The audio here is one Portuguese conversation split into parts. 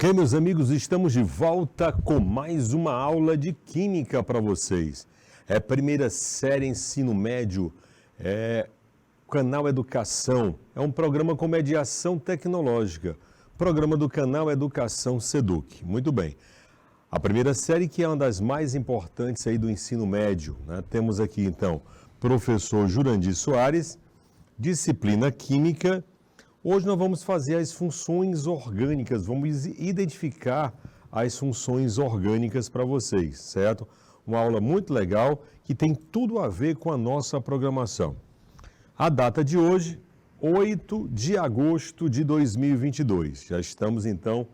Ok, meus amigos, estamos de volta com mais uma aula de Química para vocês. É a primeira série Ensino Médio, Canal Educação. É um programa com mediação tecnológica. Programa do Canal Educação Seduc. Muito bem. A primeira série que é uma das mais importantes aí do ensino médio, né? Temos aqui, então, professor Jurandir Soares, disciplina Química. Hoje nós vamos fazer as funções orgânicas, vamos identificar as funções orgânicas para vocês, certo? Uma aula muito legal que tem tudo a ver com a nossa programação. A data de hoje, 8 de agosto de 2022. Já estamos, então,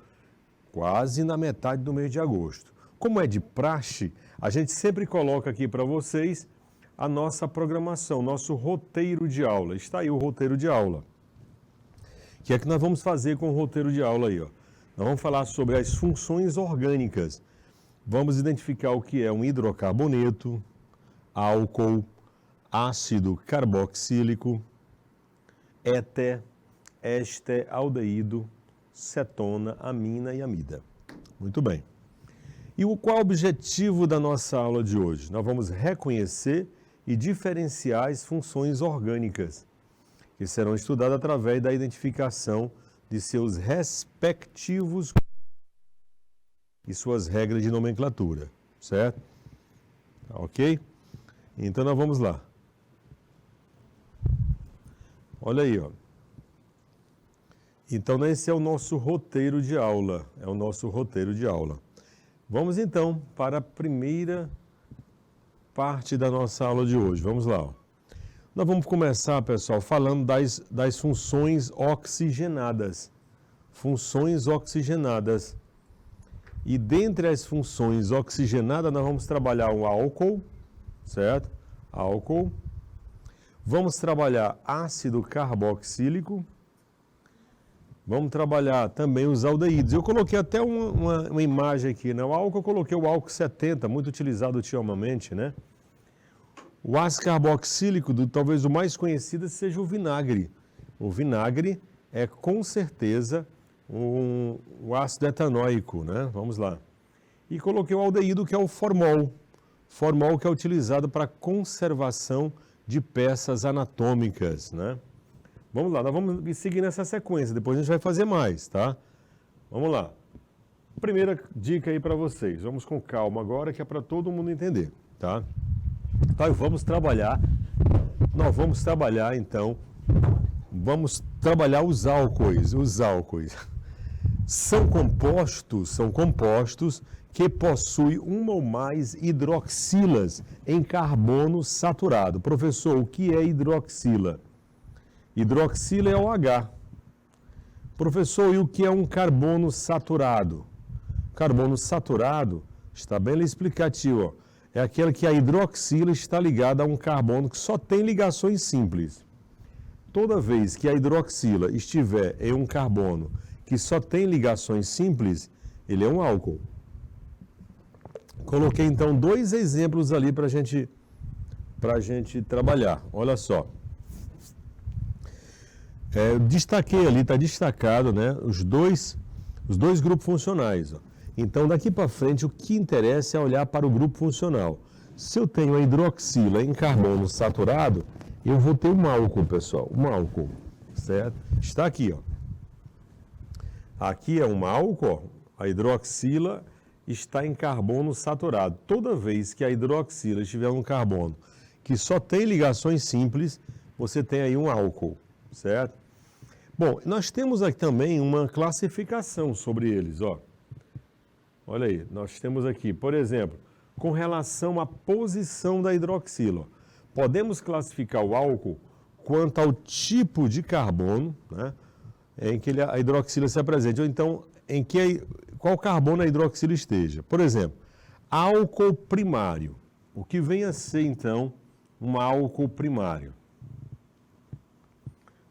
quase na metade do mês de agosto. Como é de praxe, a gente sempre coloca aqui para vocês a nossa programação, nosso roteiro de aula. Está aí o roteiro de aula. O que é que nós vamos fazer com o roteiro de aula aí? Ó? Nós vamos falar sobre as funções orgânicas. Vamos identificar o que é um hidrocarboneto, álcool, ácido carboxílico, éter, éster, aldeído, cetona, amina e amida. Muito bem. E qual é o objetivo da nossa aula de hoje? Nós vamos reconhecer e diferenciar as funções orgânicas, que serão estudadas através da identificação de seus respectivos e suas regras de nomenclatura, certo? Ok? Então, nós vamos lá. Olha aí, ó. Então, esse é o nosso roteiro de aula. É o nosso roteiro de aula. Vamos, então, para a primeira parte da nossa aula de hoje. Vamos lá, ó. Nós vamos começar, pessoal, falando das funções oxigenadas. Funções oxigenadas. E dentre as funções oxigenadas, nós vamos trabalhar o álcool, certo? Álcool. Vamos trabalhar ácido carboxílico. Vamos trabalhar também os aldeídos. Eu coloquei até uma imagem aqui, né? O álcool, eu coloquei o álcool 70, muito utilizado ultimamente, né? O ácido carboxílico, talvez o mais conhecido, seja o vinagre. O vinagre é, com certeza, o ácido etanóico, né? Vamos lá. E coloquei o aldeído, que é o formol. Formol que é utilizado para conservação de peças anatômicas, né? Vamos lá, nós vamos seguir nessa sequência, depois a gente vai fazer mais, tá? Vamos lá. Primeira dica aí para vocês, vamos com calma agora, que é para todo mundo entender, tá? Então, nós vamos trabalhar, então, os álcoois. São compostos que possuem uma ou mais hidroxilas em carbono saturado. Professor, o que é hidroxila? Hidroxila é o H. Professor, e o que é um carbono saturado? Carbono saturado, está bem explicativo, ó. É aquele que a hidroxila está ligada a um carbono que só tem ligações simples. Toda vez que a hidroxila estiver em um carbono que só tem ligações simples, ele é um álcool. Coloquei então dois exemplos ali para a gente trabalhar. Olha só. Destaquei ali, está destacado, né, os dois grupos funcionais, ó. Então, daqui para frente, o que interessa é olhar para o grupo funcional. Se eu tenho a hidroxila em carbono saturado, eu vou ter um álcool, pessoal. Um álcool, certo? Está aqui, ó. Aqui é um álcool, ó. A hidroxila está em carbono saturado. Toda vez que a hidroxila estiver em um carbono que só tem ligações simples, você tem aí um álcool, certo? Bom, nós temos aqui também uma classificação sobre eles, ó. Olha aí, nós temos aqui, por exemplo, com relação à posição da hidroxila. Podemos classificar o álcool quanto ao tipo de carbono, né, em que a hidroxila se apresente, ou então qual carbono a hidroxila esteja. Por exemplo, álcool primário. O que vem a ser, então, um álcool primário?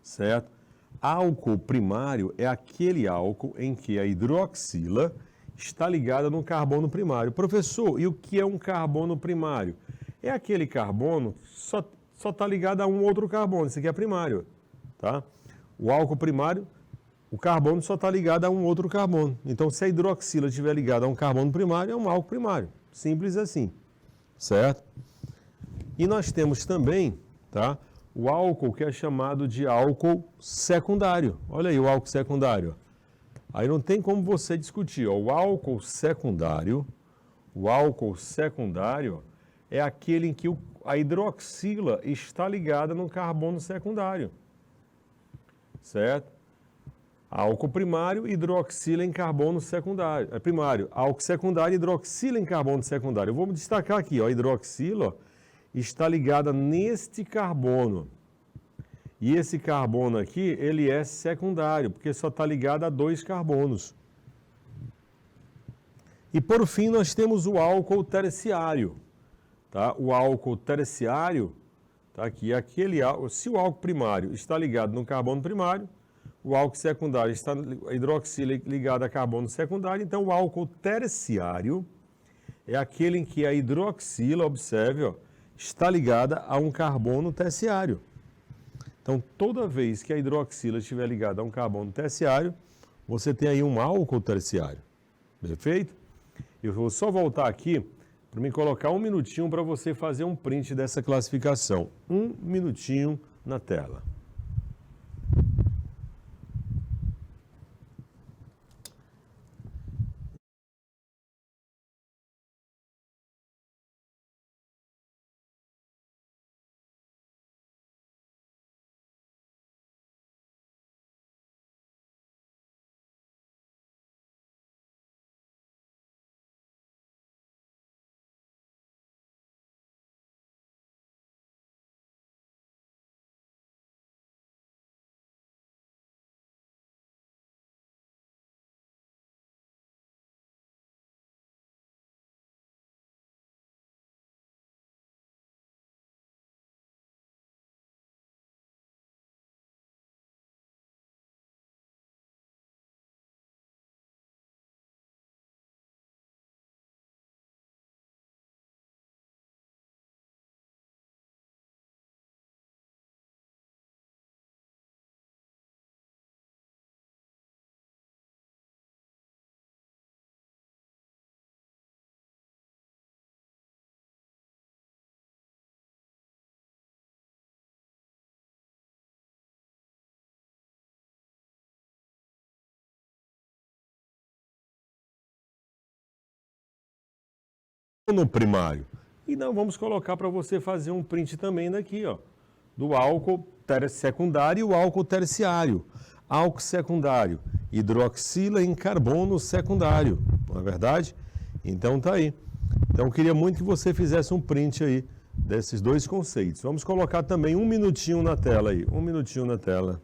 Certo? Álcool primário é aquele álcool em que a hidroxila está ligada no carbono primário. Professor, e o que é um carbono primário? É aquele carbono que só está ligado a um outro carbono, esse aqui é primário, tá? O álcool primário, o carbono só está ligado a um outro carbono. Então, se a hidroxila estiver ligada a um carbono primário, é um álcool primário. Simples assim, certo? E nós temos também, tá, o álcool que é chamado de álcool secundário. Olha aí o álcool secundário. Aí não tem como você discutir. Ó. O álcool secundário é aquele em que a hidroxila está ligada no carbono secundário, certo? Álcool primário, hidroxila em carbono secundário. É primário. Álcool secundário, hidroxila em carbono secundário. Eu vou destacar aqui, ó, a hidroxila está ligada neste carbono. E esse carbono aqui, ele é secundário, porque só está ligado a 2 carbonos. E por fim, nós temos o álcool terciário. Tá? O álcool terciário, tá aqui, se o álcool primário está ligado no carbono primário, o álcool secundário está a hidroxila ligada a carbono secundário, então o álcool terciário é aquele em que a hidroxila, observe, ó, está ligada a um carbono terciário. Então, toda vez que a hidroxila estiver ligada a um carbono terciário, você tem aí um álcool terciário. Perfeito? Eu vou só voltar aqui para me colocar um minutinho para você fazer um print dessa classificação. Um minutinho na tela. No primário. E não vamos colocar para você fazer um print também daqui, ó, do álcool secundário e o álcool terciário. Álcool secundário, hidroxila em carbono secundário, não é verdade? Então tá aí. Então eu queria muito que você fizesse um print aí desses dois conceitos. Vamos colocar também um minutinho na tela aí, um minutinho na tela.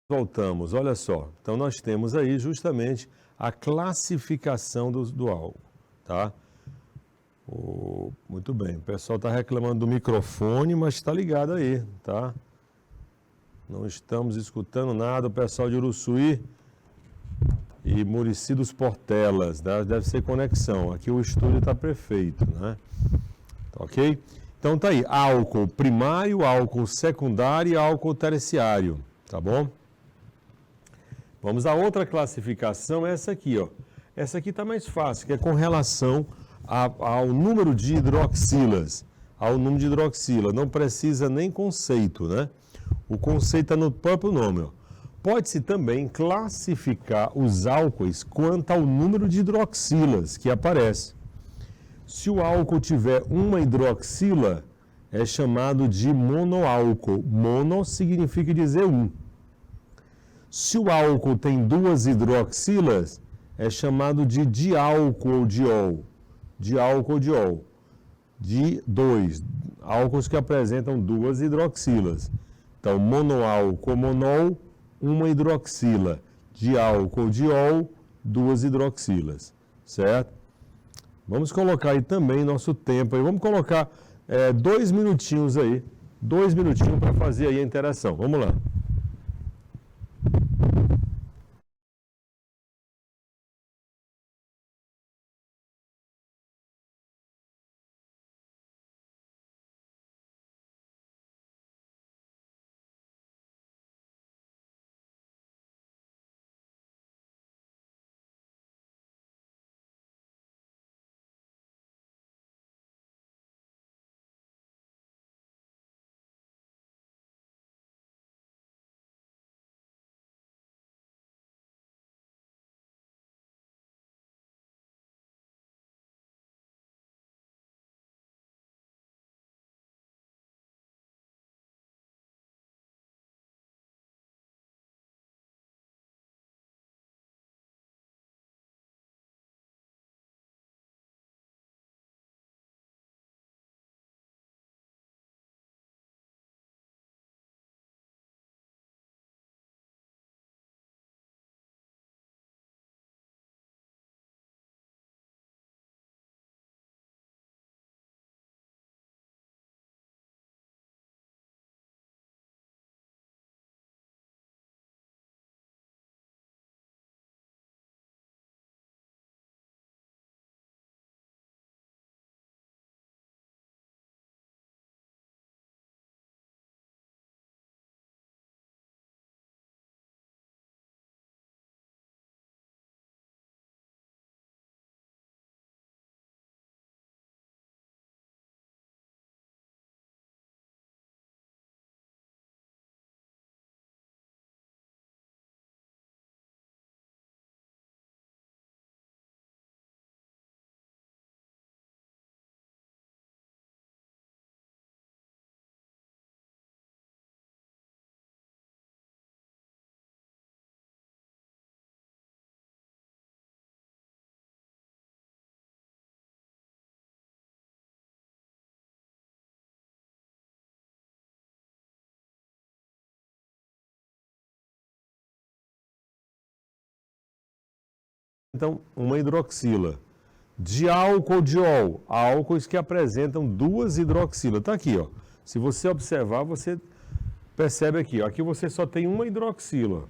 Voltamos, olha só. Então nós temos aí justamente a classificação do álcool, tá? Muito bem, o pessoal está reclamando do microfone, mas está ligado aí, tá? Não estamos escutando nada, o pessoal de Uruçuí e Murici dos Portelas, né? Deve ser conexão. Aqui o estúdio está perfeito, né? Ok? Então tá aí, álcool primário, álcool secundário e álcool terciário, tá bom? Vamos a outra classificação, essa aqui, ó. Essa aqui está mais fácil, que é com relação ao número de hidroxilas. Ao número de hidroxila. Não precisa nem conceito, né? O conceito está no próprio nome, ó. Pode-se também classificar os álcoois quanto ao número de hidroxilas que aparece. Se o álcool tiver uma hidroxila, é chamado de monoálcool. Mono significa dizer um. Se o álcool tem duas hidroxilas, é chamado de diálcool ou diol. Diálcool ou diol. De dois. Álcools que apresentam duas hidroxilas. Então, monoálcool, monol, uma hidroxila. Diálcool, diol, duas hidroxilas. Certo? Vamos colocar aí também nosso tempo. Aí. Vamos colocar 2 minutinhos aí. 2 minutinhos para fazer aí a interação. Vamos lá. Então, uma hidroxila. Diálcool, diol, álcoois que apresentam duas hidroxilas. Está aqui, ó. Se você observar, você percebe aqui, ó. Aqui você só tem uma hidroxila.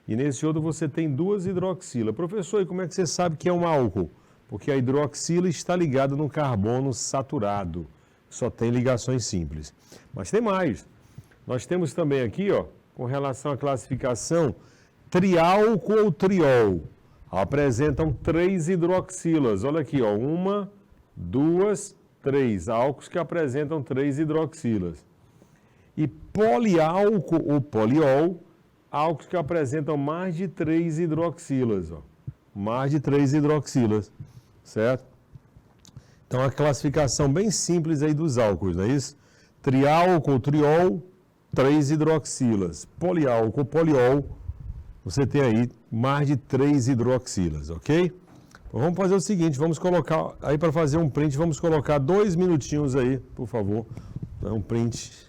E nesse outro você tem duas hidroxilas. Professor, e como é que você sabe que é um álcool? Porque a hidroxila está ligada no carbono saturado. Só tem ligações simples. Mas tem mais. Nós temos também aqui, ó, com relação à classificação, triálcool ou triol. Apresentam 3 hidroxilas. Olha aqui, ó, 1, 2, 3. Álcools que apresentam 3 hidroxilas. E poliálcool ou poliol, álcools que apresentam mais de 3 hidroxilas. Ó. Mais de 3 hidroxilas, certo? Então, a classificação bem simples aí dos álcools, não é isso? Triálcool, triol, 3 hidroxilas. Poliálcool, poliol, você tem aí mais de 3 hidroxilas, ok? Então, vamos fazer o seguinte, vamos colocar, aí para fazer um print, vamos colocar 2 minutinhos aí, por favor. Um print.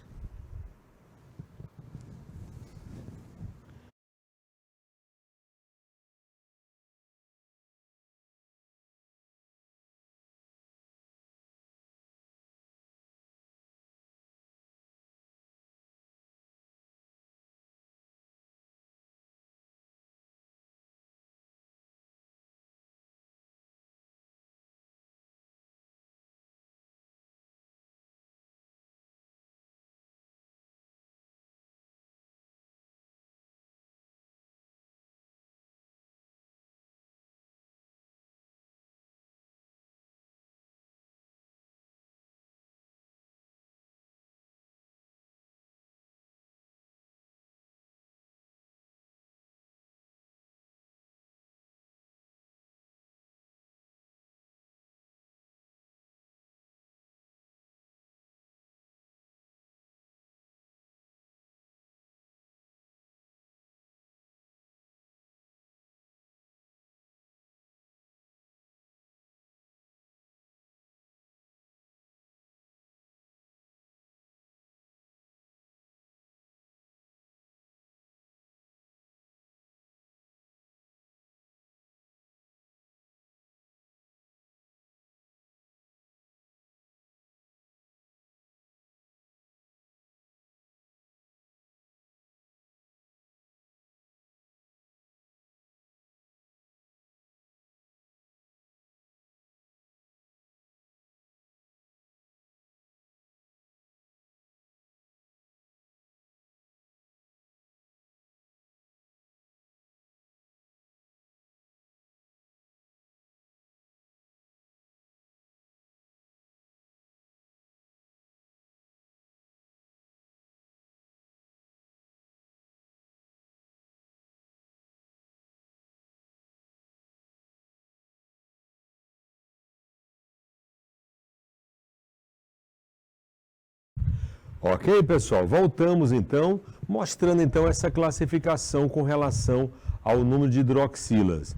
Ok, pessoal? Voltamos então, mostrando então essa classificação com relação ao número de hidroxilas.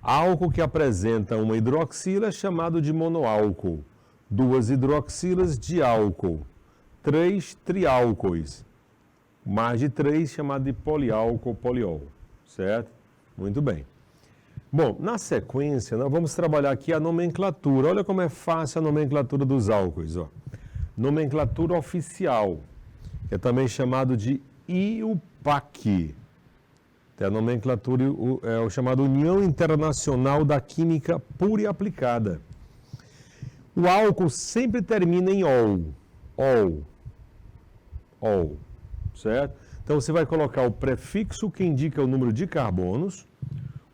Álcool que apresenta uma hidroxila é chamado de monoálcool, 2 hidroxilas de álcool, 3 triálcoois, mais de 3 chamado de poliálcool, poliol, certo? Muito bem. Bom, na sequência, nós vamos trabalhar aqui a nomenclatura. Olha como é fácil a nomenclatura dos álcoois, ó. Nomenclatura oficial, que é também chamado de IUPAC. Tem a nomenclatura, é o chamado União Internacional da Química Pura e Aplicada. O álcool sempre termina em ol, certo? Então você vai colocar o prefixo que indica o número de carbonos,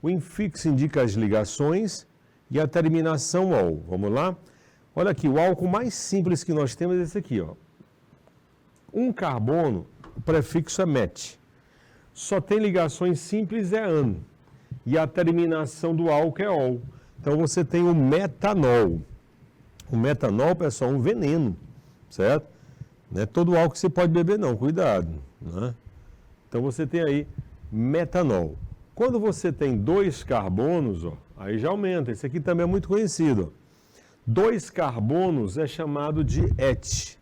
o infixo indica as ligações e a terminação ol. Vamos lá? Olha aqui, o álcool mais simples que nós temos é esse aqui, ó. Um carbono, o prefixo é met. Só tem ligações simples, é an. E a terminação do álcool é ol. Então você tem o metanol. O metanol, pessoal, é um veneno, certo? Não é todo álcool que você pode beber, não, cuidado. Né? Então você tem aí metanol. Quando você tem 2 carbonos, ó, aí já aumenta. Esse aqui também é muito conhecido. 2 carbonos é chamado de et.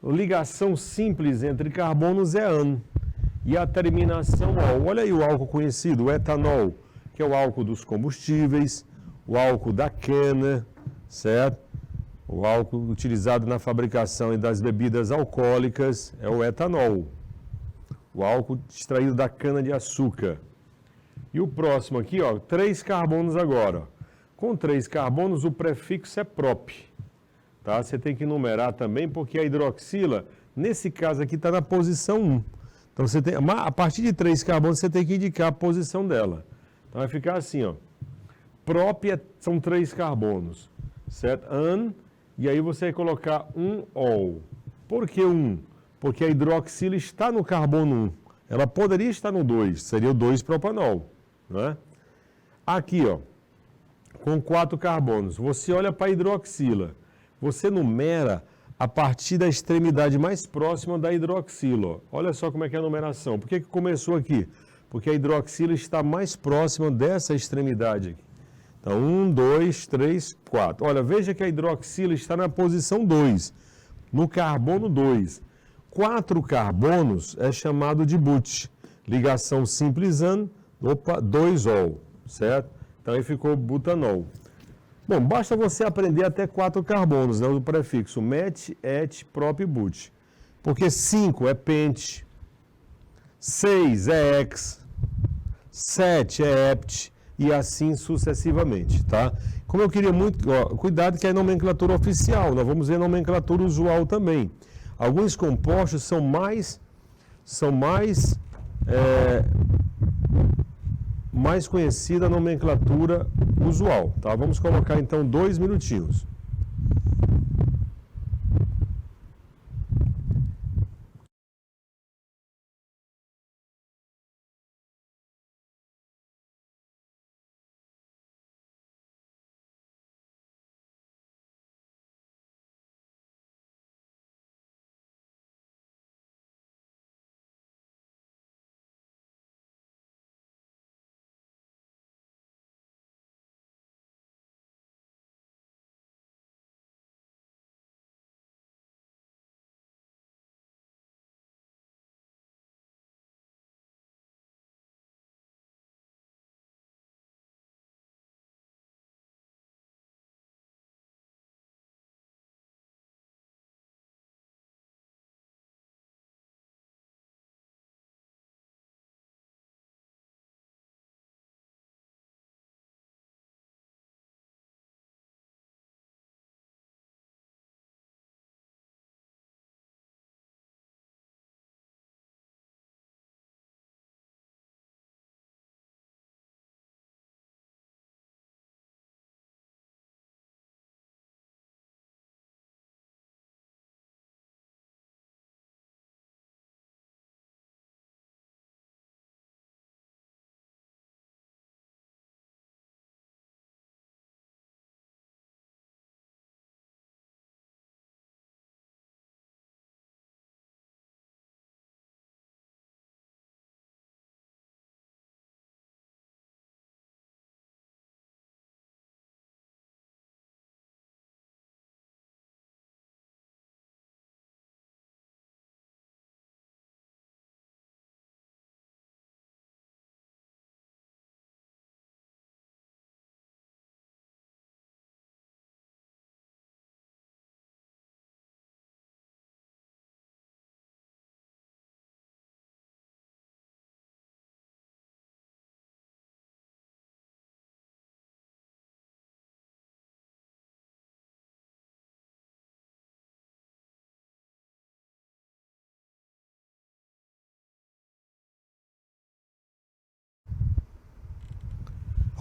Ligação simples entre carbonos é an. E a terminação ol. Olha aí o álcool conhecido, o etanol, que é o álcool dos combustíveis, o álcool da cana, certo? O álcool utilizado na fabricação das bebidas alcoólicas é o etanol. O álcool extraído da cana-de-açúcar. E o próximo aqui, ó, 3 carbonos agora. Com 3 carbonos, o prefixo é prop. Tá? Você tem que numerar também, porque a hidroxila, nesse caso aqui, está na posição 1. Então, você tem, a partir de 3 carbonos, você tem que indicar a posição dela. Então, vai ficar assim, ó. Prop são 3 carbonos, certo? An, e aí você vai colocar um ol. Por que 1? Porque a hidroxila está no carbono 1. Ela poderia estar no 2, seria o 2-propanol. Né? Aqui, ó, com 4 carbonos, você olha para a hidroxila. Você numera a partir da extremidade mais próxima da hidroxila. Ó. Olha só como é que é a numeração. Por que começou aqui? Porque a hidroxila está mais próxima dessa extremidade aqui. Então, 1, 2, 3, 4. Olha, veja que a hidroxila está na posição 2, no carbono 2. 4 carbonos é chamado de but. Ligação simples an, 2 ol, certo? Então, aí ficou butanol. Bom, basta você aprender até 4 carbonos, né? O prefixo met, et, prop e but. Porque 5 é pent, 6 é ex, 7 é hept e assim sucessivamente, tá? Como eu queria muito... Ó, cuidado que é nomenclatura oficial, nós vamos ver nomenclatura usual também. Alguns compostos são mais conhecida a nomenclatura usual, tá? Vamos colocar então 2 minutinhos.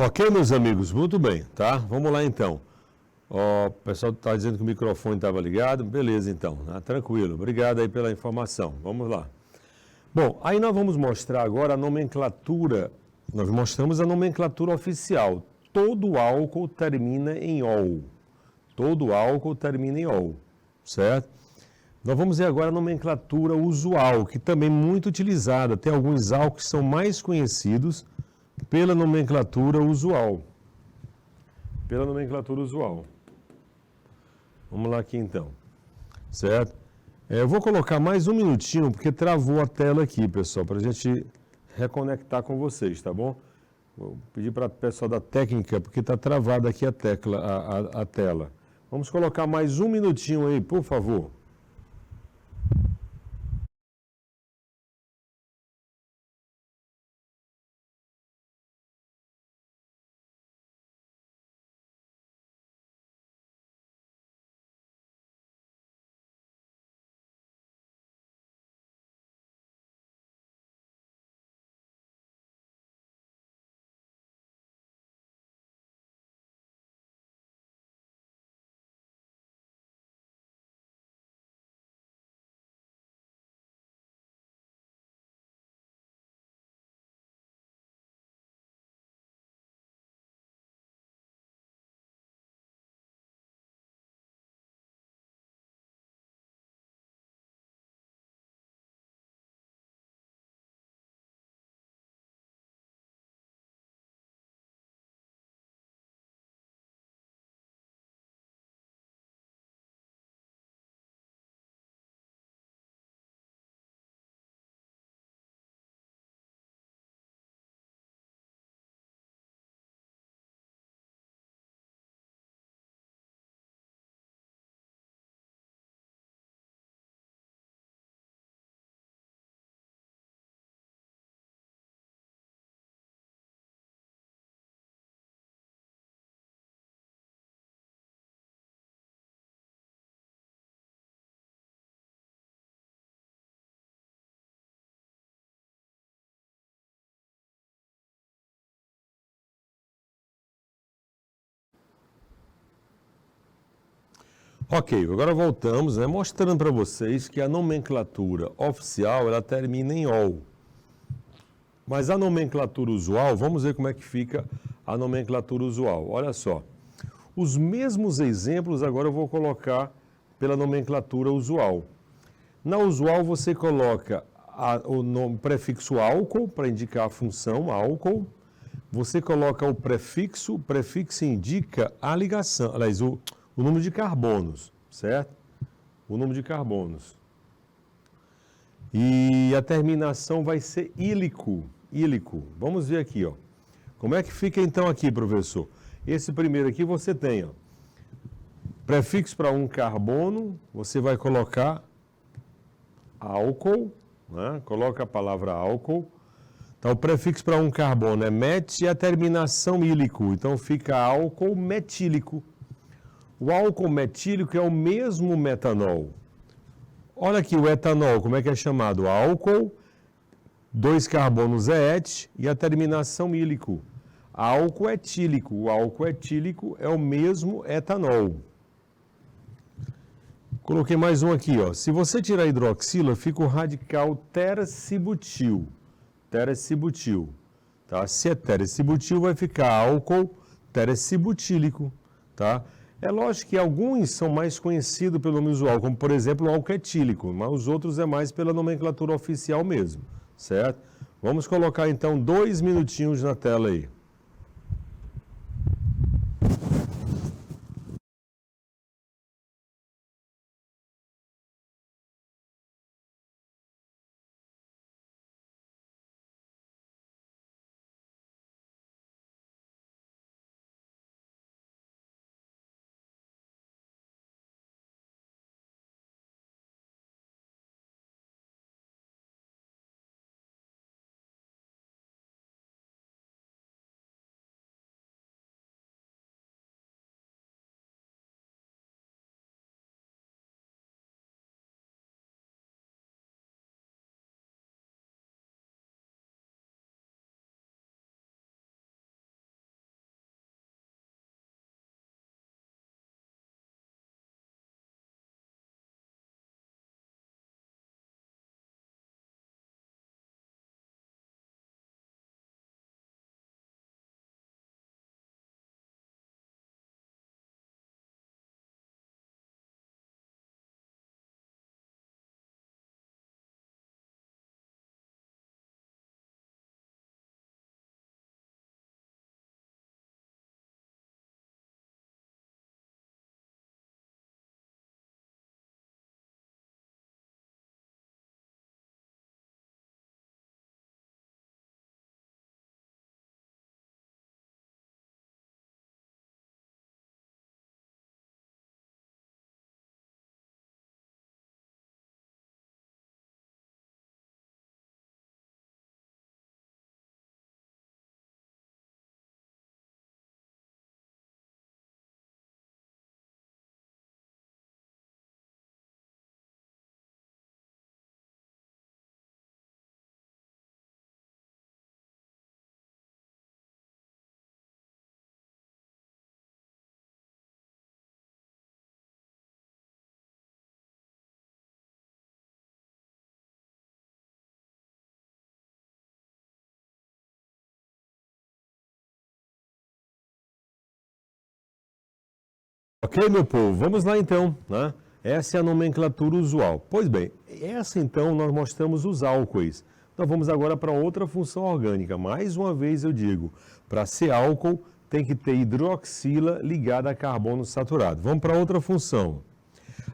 Ok, meus amigos, muito bem, tá? Vamos lá então. Ó, o pessoal está dizendo que o microfone estava ligado. Beleza, então, tranquilo. Obrigado aí pela informação. Vamos lá. Bom, aí nós vamos mostrar agora a nomenclatura. Nós mostramos a nomenclatura oficial. Todo álcool termina em ol. Todo álcool termina em ol, certo? Nós vamos ver agora a nomenclatura usual, que também é muito utilizada. Tem alguns álcools que são mais conhecidos pela nomenclatura usual. Pela nomenclatura usual. Vamos lá aqui então, certo? Eu vou colocar mais um minutinho, porque travou a tela aqui, pessoal, para a gente reconectar com vocês, tá bom? Vou pedir para o pessoal da técnica, porque está travada aqui a tela. Vamos colocar mais um minutinho aí, por favor. Ok, agora voltamos, mostrando para vocês que a nomenclatura oficial ela termina em ol. Mas a nomenclatura usual, vamos ver como é que fica a nomenclatura usual. Olha só, os mesmos exemplos agora eu vou colocar pela nomenclatura usual. Na usual você coloca o nome, prefixo álcool para indicar a função álcool. Você coloca o prefixo indica a ligação, aliás, o número de carbonos, certo? O número de carbonos. E a terminação vai ser ílico. Ílico. Vamos ver aqui, ó. Como é que fica então aqui, professor? Esse primeiro aqui você tem, ó, prefixo para um carbono, você vai colocar álcool, né? Coloca a palavra álcool. Então, o prefixo para um carbono é met e a terminação ílico. Então, fica álcool metílico. O álcool metílico é o mesmo metanol. Olha aqui o etanol, como é que é chamado? Álcool, 2 carbonos é et e a terminação ílico. Álcool etílico. O álcool etílico é o mesmo etanol. Coloquei mais um aqui, ó. Se você tirar a hidroxila, fica o radical teracibutil. Teracibutil. Tá? Se é teracibutil, vai ficar álcool teracibutílico. Tá? É lógico que alguns são mais conhecidos pelo nome usual, como por exemplo o álcool etílico, mas os outros é mais pela nomenclatura oficial mesmo, certo? Vamos colocar então 2 minutinhos na tela aí. Ok, meu povo? Vamos lá então, né? Essa é a nomenclatura usual. Pois bem, essa então nós mostramos os álcoois. Nós vamos agora para outra função orgânica. Mais uma vez eu digo, para ser álcool tem que ter hidroxila ligada a carbono saturado. Vamos para outra função.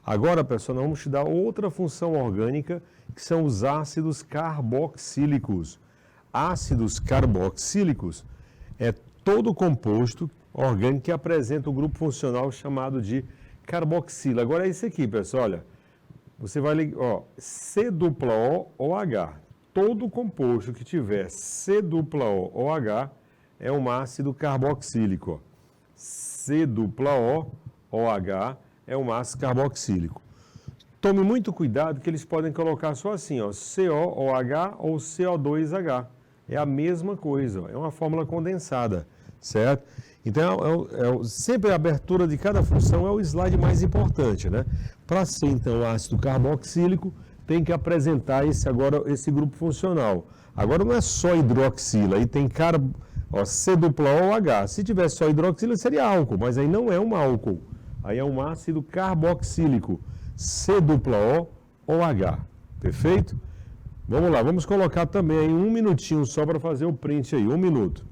Agora, pessoal, nós vamos estudar outra função orgânica, que são os ácidos carboxílicos. Ácidos carboxílicos é todo composto orgânico que apresenta um grupo funcional chamado de carboxila. Agora é isso aqui, pessoal, olha. Você vai ligar, ó, C dupla O ou H. Todo composto que tiver C dupla O ou H é um ácido carboxílico. Ó. C dupla O ou H é um ácido carboxílico. Tome muito cuidado que eles podem colocar só assim, ó, COOH ou CO2H. É a mesma coisa, ó, é uma fórmula condensada, certo? Então, sempre a abertura de cada função é o slide mais importante, né? Para ser, então, ácido carboxílico, tem que apresentar esse grupo funcional. Agora, não é só hidroxila, aí tem C dupla O H. Se tivesse só hidroxila, seria álcool, mas aí não é um álcool. Aí é um ácido carboxílico, C dupla O ou H. Perfeito? Vamos lá, vamos colocar também aí 1 minutinho só para fazer o print aí, 1 minuto.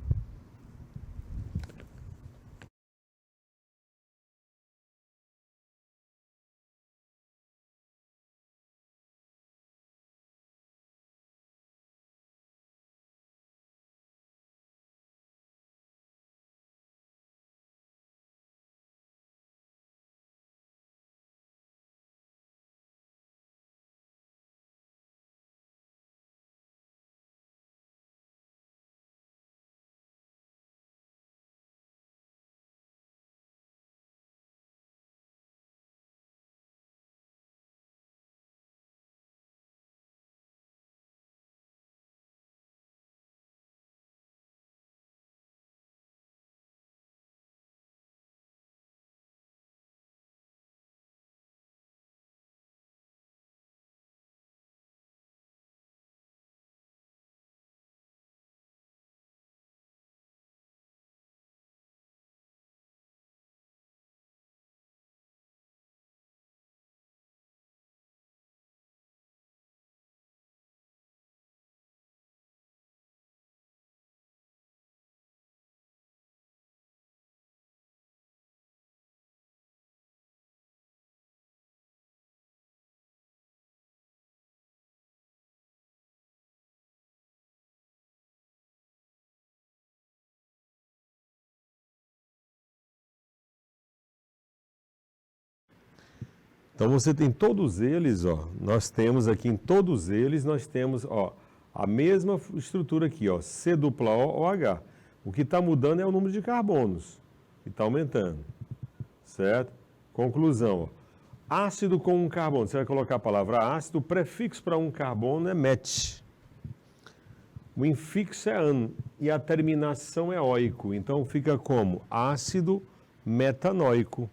Então você tem todos eles, ó. Nós temos aqui em todos eles, nós temos, ó, a mesma estrutura aqui, ó, C dupla O ou H. O que está mudando é o número de carbonos, que está aumentando, certo? Conclusão, ó. Ácido com um carbono, você vai colocar a palavra ácido, o prefixo para um carbono é met. O infixo é an e a terminação é oico. Então fica como ácido metanóico.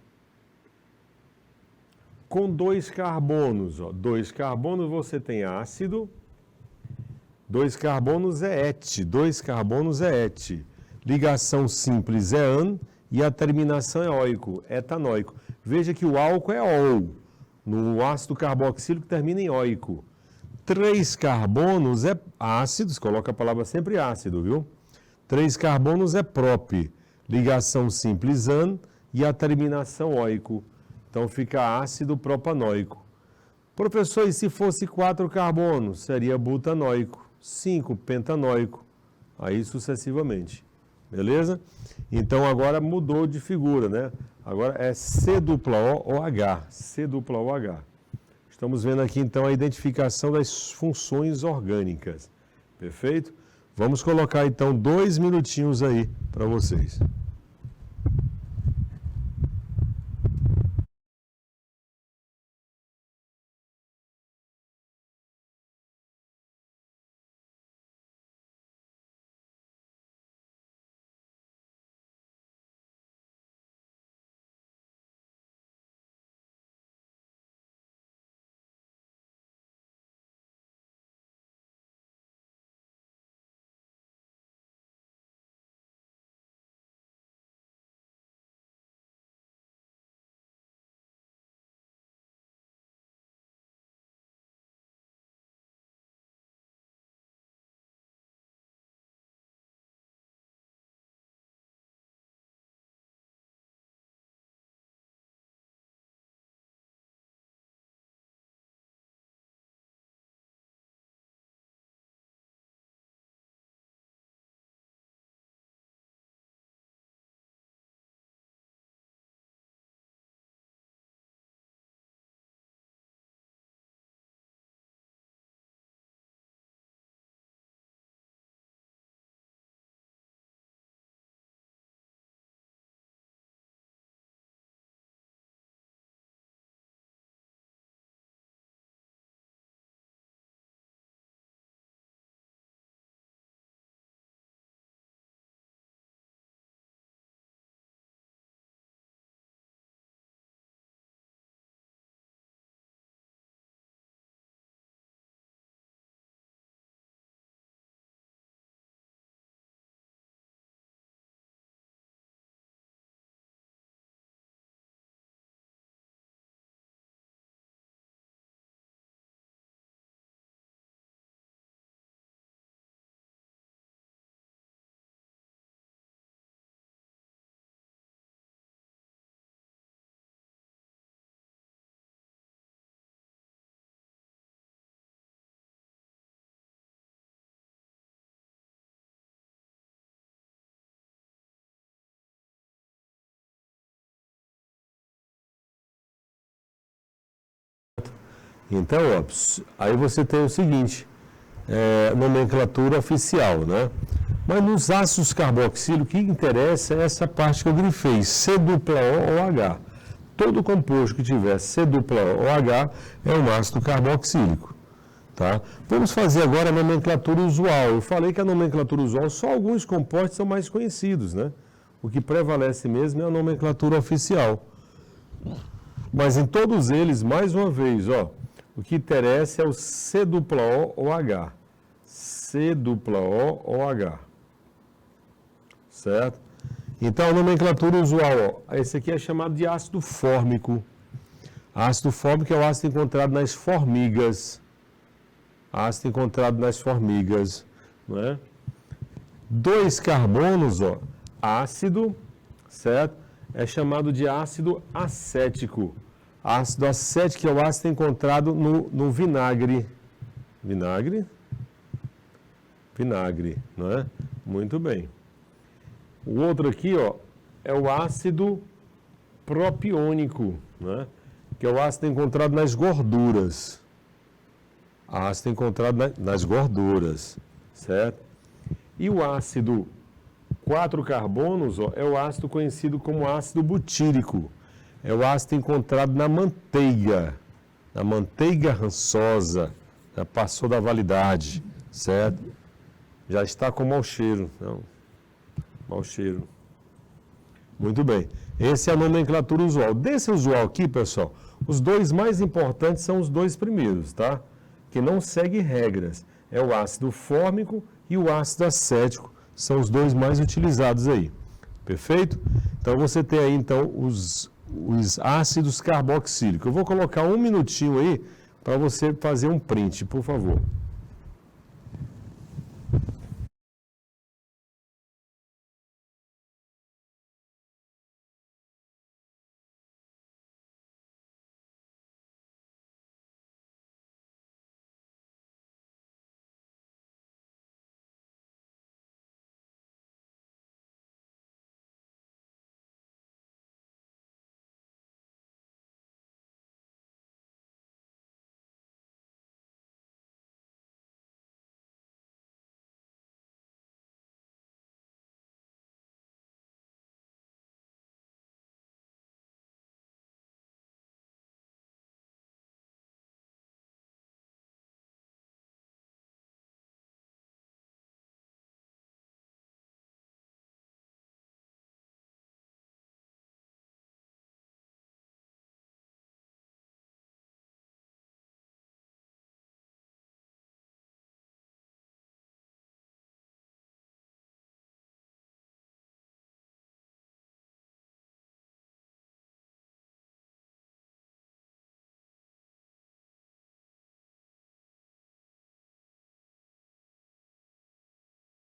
Com 2 carbonos, ó, 2 carbonos você tem ácido, 2 carbonos é et, 2 carbonos é et. Ligação simples é an e a terminação é oico, etanóico. Veja que o álcool é ol, no ácido carboxílico termina em oico. 3 carbonos é ácidos, coloca a palavra sempre ácido, viu? 3 carbonos é prop, ligação simples an e a terminação oico. Então fica ácido propanóico. Professor, e se fosse 4 carbonos? Seria butanóico. 5, pentanóico. Aí sucessivamente. Beleza? Então agora mudou de figura, né? Agora é C dupla O ou H. C dupla O H. Estamos vendo aqui então a identificação das funções orgânicas. Perfeito? Vamos colocar então 2 minutinhos aí para vocês. Então, ó, aí você tem o seguinte, nomenclatura oficial, né? Mas nos ácidos carboxílicos, o que interessa é essa parte que eu grifei, C dupla O ou H. Todo composto que tiver C dupla O ou H é um ácido carboxílico. Tá? Vamos fazer agora a nomenclatura usual. Eu falei que a nomenclatura usual, só alguns compostos são mais conhecidos, né? O que prevalece mesmo é a nomenclatura oficial. Mas em todos eles, mais uma vez, ó, o que interessa é o C dupla O ou H. C dupla O ou H. Certo? Então, a nomenclatura usual, ó, esse aqui é chamado de ácido fórmico. Ácido fórmico é o ácido encontrado nas formigas. Ácido encontrado nas formigas, não é? 2 carbonos, ó, ácido, certo? É chamado de ácido acético. Ácido acético é o ácido encontrado no vinagre. Vinagre? Vinagre, não é? Muito bem. O outro aqui, ó, é o ácido propiônico, né? Que é o ácido encontrado nas gorduras. Ácido encontrado nas gorduras, certo? E o ácido 4 carbonos, ó, é o ácido conhecido como ácido butírico. É o ácido encontrado na manteiga rançosa, já passou da validade, certo? Já está com mau cheiro, não, mau cheiro. Muito bem, essa é a nomenclatura usual. Desse usual aqui, pessoal, os dois mais importantes são os dois primeiros, tá? Que não segue regras. É o ácido fórmico e o ácido acético, são os dois mais utilizados aí. Perfeito? Então você tem aí então os ácidos carboxílicos. Eu vou colocar um minutinho aí para você fazer um print, por favor.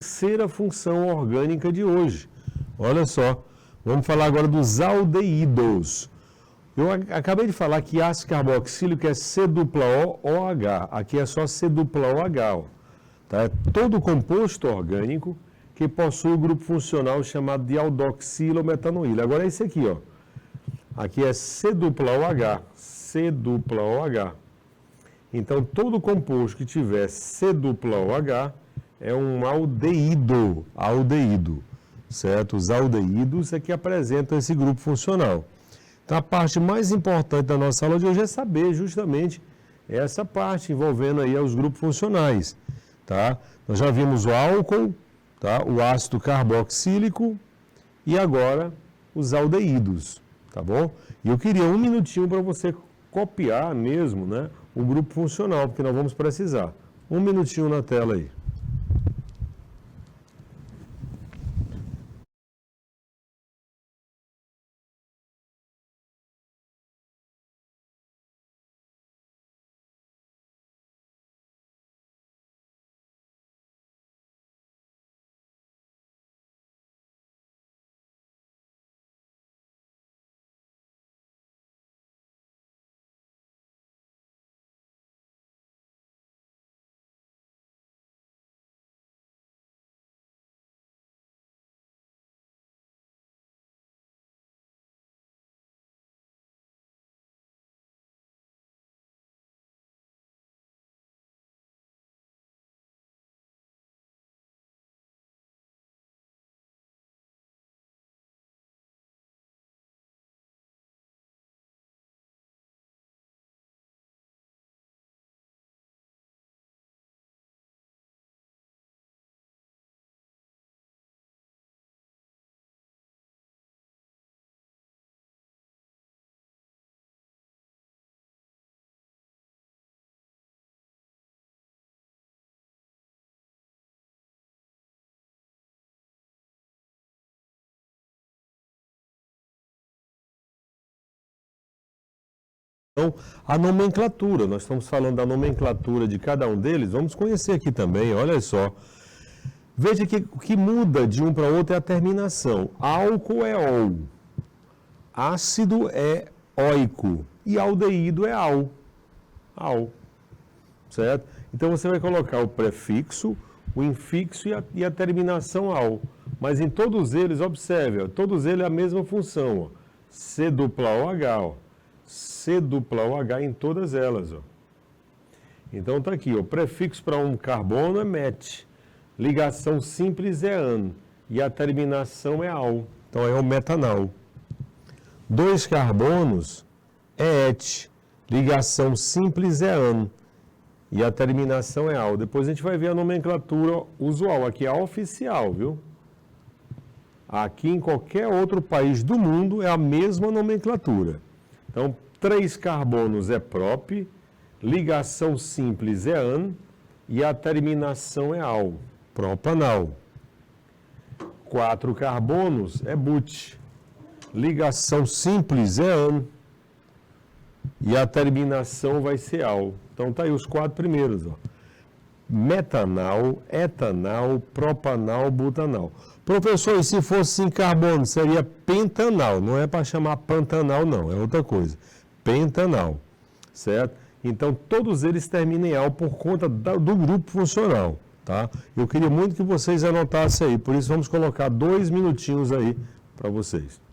Terceira função orgânica de hoje. Olha só, vamos falar agora dos aldeídos. Eu acabei de falar que ácido carboxílico é C dupla O OH. Aqui é só C dupla OH. Ó. Tá? É todo composto orgânico que possui o grupo funcional chamado de aldoxilometanoíla. Agora é esse aqui, ó. Aqui é C dupla OH. C dupla OH. Então, todo composto que tiver C dupla OH é um aldeído. Aldeído. Certo? Os aldeídos é que apresentam esse grupo funcional. Então, a parte mais importante da nossa aula de hoje é saber justamente essa parte envolvendo aí os grupos funcionais, tá? Nós já vimos o álcool, tá? O ácido carboxílico e agora os aldeídos, tá bom? E eu queria um minutinho para você copiar mesmo, né, o grupo funcional, porque nós vamos precisar. Um minutinho na tela aí. Então, a nomenclatura, nós estamos falando da nomenclatura de cada um deles, vamos conhecer aqui também, olha só. Veja que o que muda de um para outro é a terminação. Álcool é ol, ácido é óico e aldeído é al. Al, certo? Então você vai colocar o prefixo, o infixo e a terminação al. Mas em todos eles, observe, ó, todos eles a mesma função, ó. C dupla OH, ó. C dupla OH em todas elas, ó. Então está aqui, o prefixo para um carbono é met, ligação simples é an e a terminação é al. Então é o metanal. 2 carbonos é et, ligação simples é an e a terminação é al. Depois a gente vai ver a nomenclatura usual, aqui é a oficial, viu? Aqui em qualquer outro país do mundo é a mesma nomenclatura. Então, 3 carbonos é prop, ligação simples é an e a terminação é al, propanal. 4 carbonos é but, ligação simples é an e a terminação vai ser al. Então, tá aí os 4 primeiros, ó. Metanal, etanal, propanal, butanal. Professor, e se fosse 5 carbonos, seria pentanal, não é para chamar pantanal não, é outra coisa. Pentanal, certo? Então, todos eles terminam em al por conta do grupo funcional, tá? Eu queria muito que vocês anotassem aí, por isso vamos colocar 2 minutinhos aí para vocês.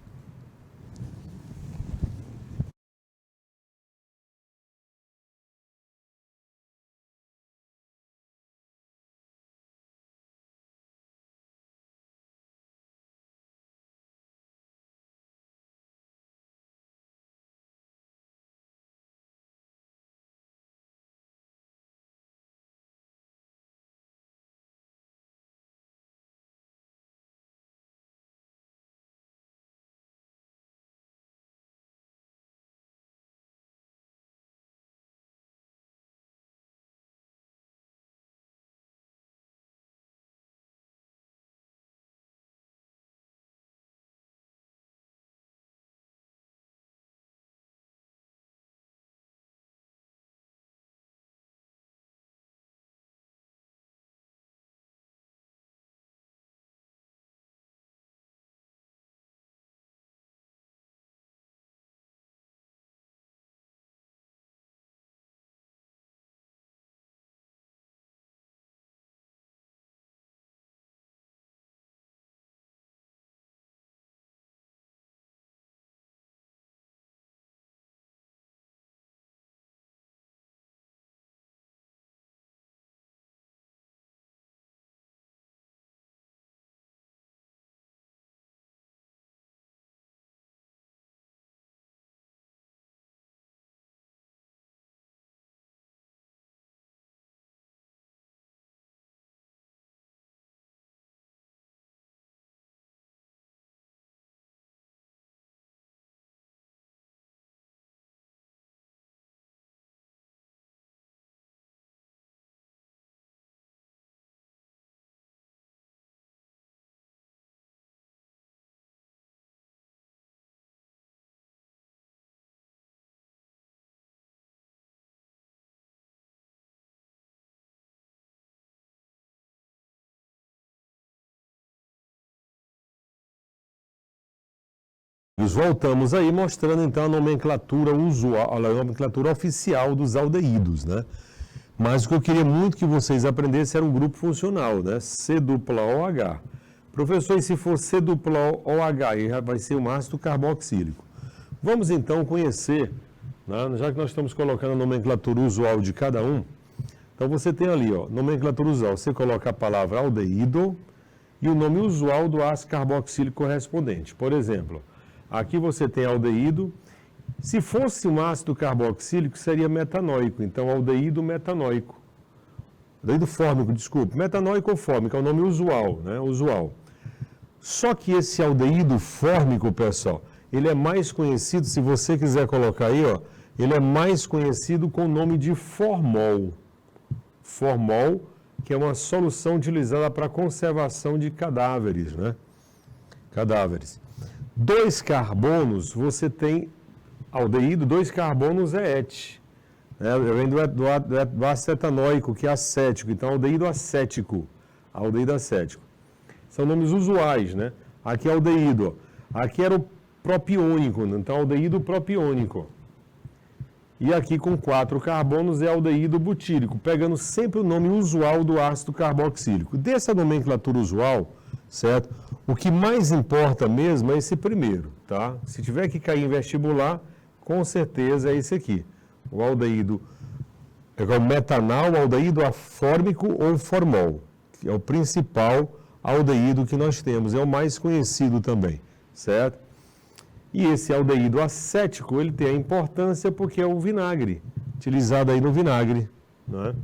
Voltamos aí mostrando então a nomenclatura usual, a nomenclatura oficial dos aldeídos, né? Mas o que eu queria muito que vocês aprendessem era um grupo funcional, né? C dupla OH. Professor, e se for C dupla OH, vai ser um ácido carboxílico. Vamos então conhecer, né? Já que nós estamos colocando a nomenclatura usual de cada um, então você tem ali, ó, nomenclatura usual, você coloca a palavra aldeído e o nome usual do ácido carboxílico correspondente. Por exemplo, aqui você tem aldeído. Se fosse um ácido carboxílico, seria metanóico. Então, aldeído metanóico. Aldeído fórmico, desculpe. Metanóico ou fórmico, é o nome usual, né? Usual. Só que esse aldeído fórmico, pessoal, ele é mais conhecido, se você quiser colocar aí, ó, ele é mais conhecido com o nome de formol. Formol, que é uma solução utilizada para conservação de cadáveres, né? Cadáveres. 2 carbonos, você tem Aldeído, 2 carbonos é et. Vem do acetanoico, que é acético. Então, aldeído acético. Aldeído acético. São nomes usuais, né? Aqui é aldeído. Aqui era o propiônico, então aldeído propiônico. E aqui com 4 carbonos é aldeído butírico, pegando sempre o nome usual do ácido carboxílico. Dessa nomenclatura usual, certo? O que mais importa mesmo é esse primeiro, tá? Se tiver que cair em vestibular, com certeza é esse aqui. O aldeído, é o metanal, o aldeído afórmico ou formol, que é o principal aldeído que nós temos, é o mais conhecido também, certo? E esse aldeído acético, ele tem a importância porque é o vinagre, utilizado aí no vinagre, né?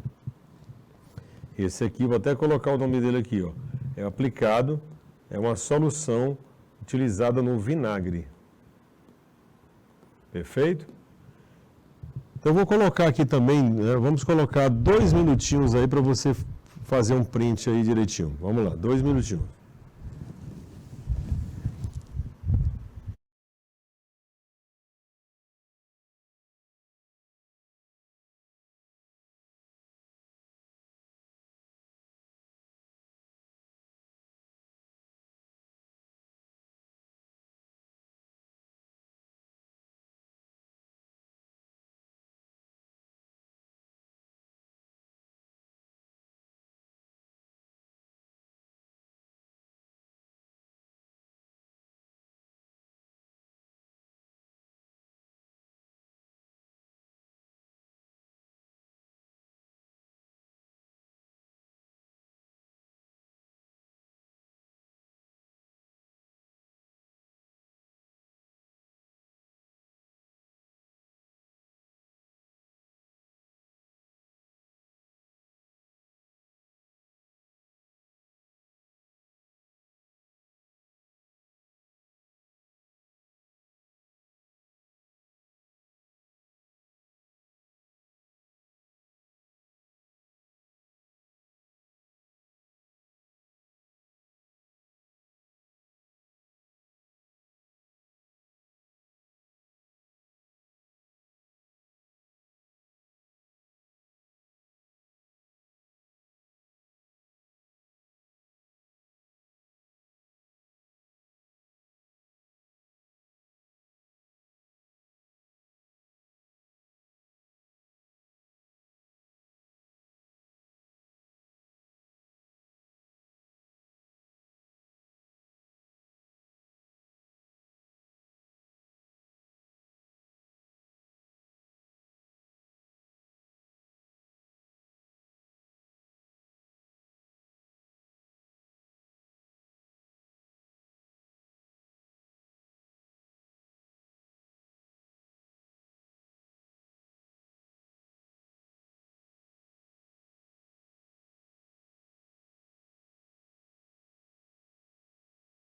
Esse aqui, vou até colocar o nome dele aqui, ó. É aplicado, é uma solução utilizada no vinagre. Perfeito? Então, eu vou colocar aqui também, né, vamos colocar 2 minutinhos aí para você fazer um print aí direitinho. Vamos lá, 2 minutinhos.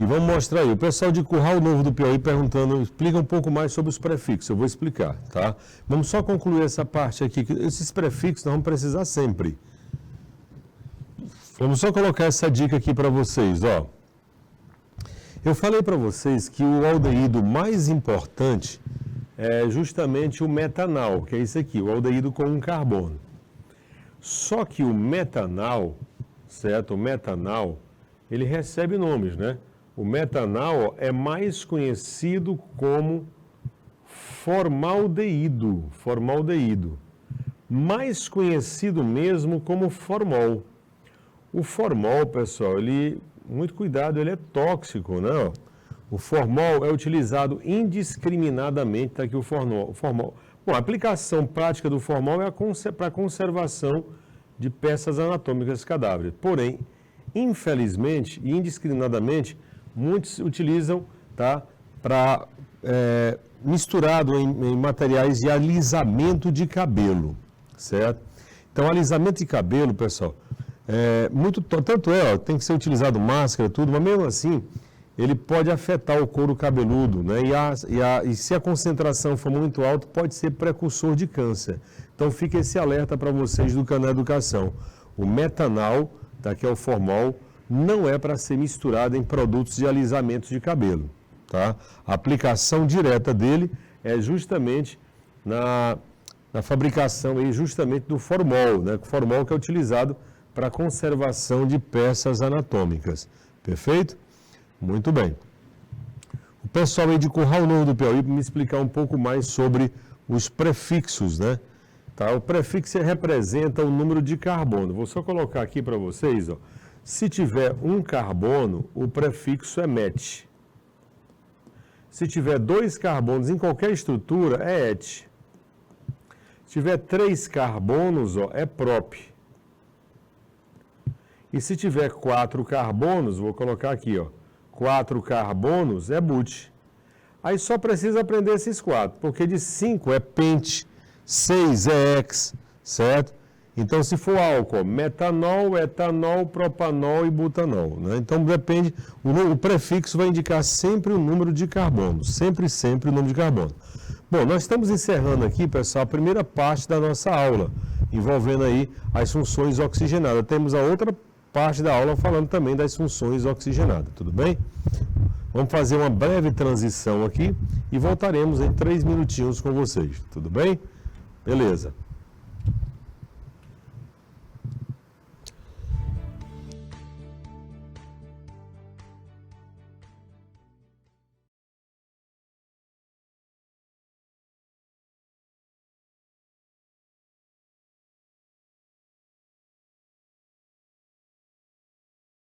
E vamos mostrar aí, o pessoal de Curral Novo do Piauí perguntando, explica um pouco mais sobre os prefixos, eu vou explicar, tá? Vamos só concluir essa parte aqui, que esses prefixos nós vamos precisar sempre. Vamos só colocar essa dica aqui para vocês, ó. Eu falei para vocês que o aldeído mais importante é justamente o metanal, que é esse aqui, o aldeído com um carbono. Só que o metanal, certo? O metanal, ele recebe nomes, né? O metanal é mais conhecido como formaldeído, mais conhecido mesmo como formol. O formol, pessoal, muito cuidado, ele é tóxico, né? O formol é utilizado indiscriminadamente, está aqui o formol. Bom, a aplicação prática do formol é para a conservação de peças anatômicas de cadáveres. Porém, infelizmente e indiscriminadamente, muitos utilizam, tá, para misturado em materiais de alisamento de cabelo, certo? Então, alisamento de cabelo, pessoal, tem que ser utilizado máscara, tudo, mas mesmo assim, ele pode afetar o couro cabeludo, né? E se a concentração for muito alta, pode ser precursor de câncer. Então, fica esse alerta para vocês do Canal Educação. O metanal, tá, que é o formol, não é para ser misturado em produtos de alisamento de cabelo, tá? A aplicação direta dele é justamente na fabricação aí justamente do formol, né? O formol que é utilizado para a conservação de peças anatômicas. Perfeito? Muito bem. O pessoal aí de Curral Novo do Piauí para me explicar um pouco mais sobre os prefixos, né? Tá? O prefixo representa o número de carbono. Vou só colocar aqui para vocês, ó. Se tiver um carbono, o prefixo é met. Se tiver 2 carbonos em qualquer estrutura, é et. Se tiver 3 carbonos, ó, é prop. E se tiver 4 carbonos, vou colocar aqui, ó, 4 carbonos é but. Aí só precisa aprender esses 4, porque de 5 é pent, 6 é hex, certo? Então, se for álcool, metanol, etanol, propanol e butanol, né? Então, depende, o prefixo vai indicar sempre o número de carbono, sempre o número de carbono. Bom, nós estamos encerrando aqui, pessoal, a primeira parte da nossa aula, envolvendo aí as funções oxigenadas. Temos a outra parte da aula falando também das funções oxigenadas, tudo bem? Vamos fazer uma breve transição aqui e voltaremos em 3 minutinhos com vocês, tudo bem? Beleza.